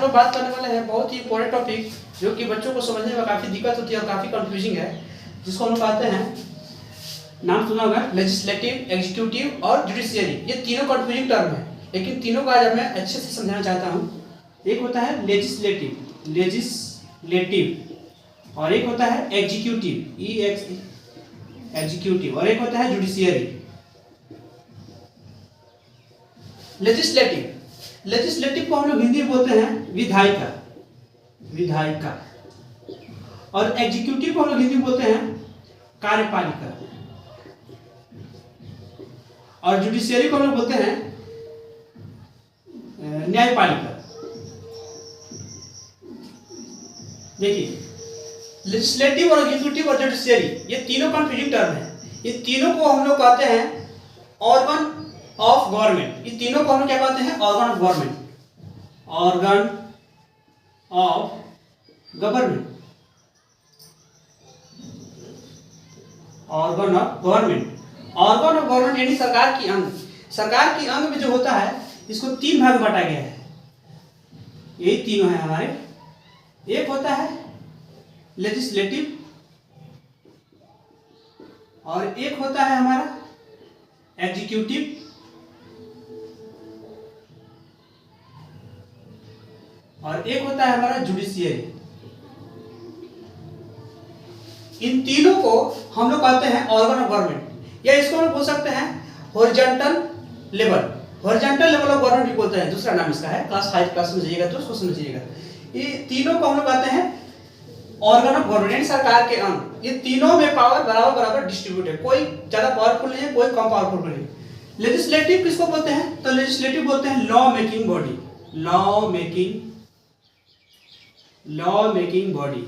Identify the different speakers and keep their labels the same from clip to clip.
Speaker 1: लोग बात करने वाले हैं बहुत ही इंपॉर्टेंट टॉपिक, जो कि बच्चों को समझने में काफ़ी दिक्कत होती है और काफ़ी कंफ्यूजिंग है, जिसको हम कहते हैं, नाम सुना होगा, लेजिस्लेटिव, एग्जीक्यूटिव और जुडिशियरी। ये तीनों कंफ्यूजिंग टर्म है, लेकिन तीनों का आज मैं अच्छे से समझाना चाहता हूँ। एक होता है लेजिस्लेटिव और एक होता है एग्जीक्यूटिव, एग्जीक्यूटिव, और एक होता है जुडिशियरी। लेजिस्लेटिव को हम लोग हिंदी में बोलते हैं विधायिका, और एग्जीक्यूटिव को हम लोग हिंदी में बोलते हैं कार्यपालिका, और जुडिशियरी को हम लोग बोलते हैं न्यायपालिका। देखिए, लेजिस्लेटिव और एग्जीक्यूटिव और जुडिशियरी ये तीनों कंफ्यूजिंग टर्म है। ये तीनों को हम लोग कहते हैं ऑर्गन ऑफ गवर्नमेंट। ये तीनों को हम लोग क्या कहते हैं? Organ of government, organ of government, organ of government. Organ of government यानी सरकार की अंग। सरकार की अंग में जो होता है, इसको तीन भाग में बांटा गया है। यही तीनों है हमारे। एक होता है लेजिस्लेटिव, और एक होता है हमारा एग्जीक्यूटिव, और एक होता है हमारा जुडिशियरी। इन तीनों को हम लोग कहते हैं ऑर्गन ऑफ गवर्नमेंट, या इसको हम बोल सकते हैं horizontal level. Horizontal level of government भी बोलते हैं, दूसरा नाम इसका है। क्लास 5 क्लास में जाइएगा तो उसको समझिएगा। ये तीनों को हम लोग कहते हैं ऑर्गन ऑफ गवर्नमेंट यानी सरकार के अंग। ये तीनों में पावर बराबर बराबर डिस्ट्रीब्यूट है, कोई ज्यादा पावरफुल नहीं है, कोई कम पावरफुल नहीं। लेजिस्लेटिव किसको बोलते हैं? तो लेजिस्लेटिव बोलते हैं law making body, law making body,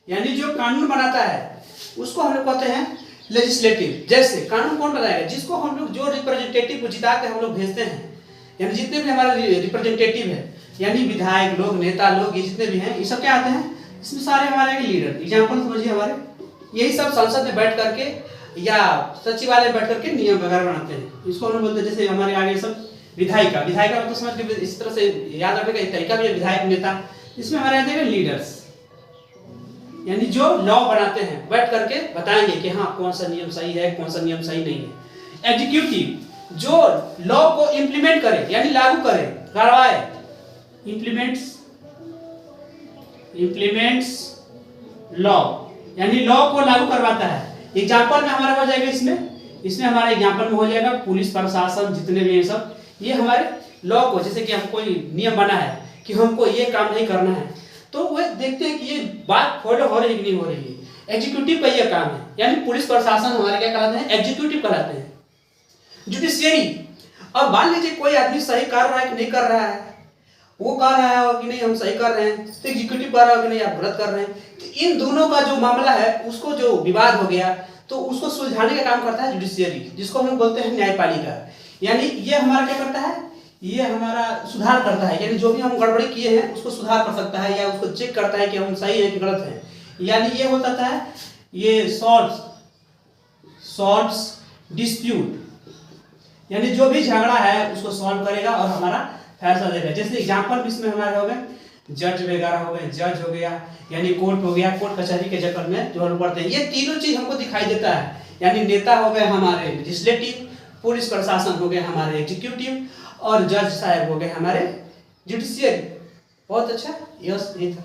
Speaker 1: यानी जो कानून बनाता है उसको हम लोग कहते हैं लेजिस्लेटिव। जैसे कानून कौन बनाएगा? जिसको हम लोग, जो रिप्रेजेंटेटिव को जिता के हम लोग भेजते हैं, यानी जितने भी हमारे रिप्रेजेंटेटिव है, यानी विधायक लोग, नेता लोग, ये जितने भी हैं, ये सब क्या आते हैं? इसमें सारे हमारे लीडर। एग्जाम्पल समझिए, हमारे यही सब संसद में बैठ करके या सचिवालय में बैठ करके नियम वगैरह बनाते हैं। इसको हम बोलते हैं, जैसे हमारे आगे सब विधायिका मतलब समझ के इस तरह से याद रखने का तरीका भी है, विधायक, नेता। इसमें हमारे आते हैं लीडर्स, यानी जो लॉ बनाते हैं, बैठ करके बताएंगे कि हाँ कौन सा नियम सही है, कौन सा नियम सही नहीं है। एग्जीक्यूटिव जो लॉ को इंप्लीमेंट करे, यानी लागू करे, करवाए, इम्प्लीमेंट्स लॉ, यानी लॉ को लागू करवाता है। एग्जाम्पल में हमारा हो जाएगा, इसमें हमारा एग्जाम्पल में हो जाएगा पुलिस प्रशासन, जितने भी हैं सब, ये हमारे लॉ को, जैसे कि हम कोई नियम बना है कि हमको ये काम नहीं करना है, तो वह देखते हैं कि ये बात फॉलो हो रही है कि नहीं हो रही है। एग्जीक्यूटिव का ये काम है, यानी पुलिस प्रशासन हमारे क्या कहलाते हैं? एग्जीक्यूटिव कहलाते हैं। जुडिशियरी, अब मान लीजिए कोई आदमी सही कर रहा है कि नहीं कर रहा है, वो कह रहा है कि नहीं हम सही कर रहे हैं, तो एग्जीक्यूटिव कह रहा है कि नहीं आप गलत कर रहे हैं। तो इन दोनों का जो मामला है, उसको जो विवाद हो गया, तो उसको सुलझाने का काम करता है जुडिशियरी, जिसको हम बोलते हैं न्यायपालिका। यानी ये हमारा क्या करता है? ये हमारा सुधार करता है, यानी जो भी हम गड़बड़ी किए हैं उसको सुधार कर सकता है, या उसको चेक करता है कि हम सही है कि गलत है। यानी ये हो सकता है, ये सॉल्व्स डिस्प्यूट, यानी जो भी झगड़ा है उसको सॉल्व करेगा और हमारा फैसला देगा। जैसे एग्जाम्पल इसमें हमारे हो गए जज वगैरह हो गए, जज हो गया, यानी कोर्ट हो गया, कोर्ट कचहरी के चक्कर में जो हम पढ़ते हैं। ये तीनों चीज हमको दिखाई देता है, यानी नेता हो गए हमारे लेजिस्लेटिव, पुलिस प्रशासन हो गए हमारे एग्जीक्यूटिव, और जज साहब हो गए हमारे जुडिशियरी। बहुत अच्छा, यही था।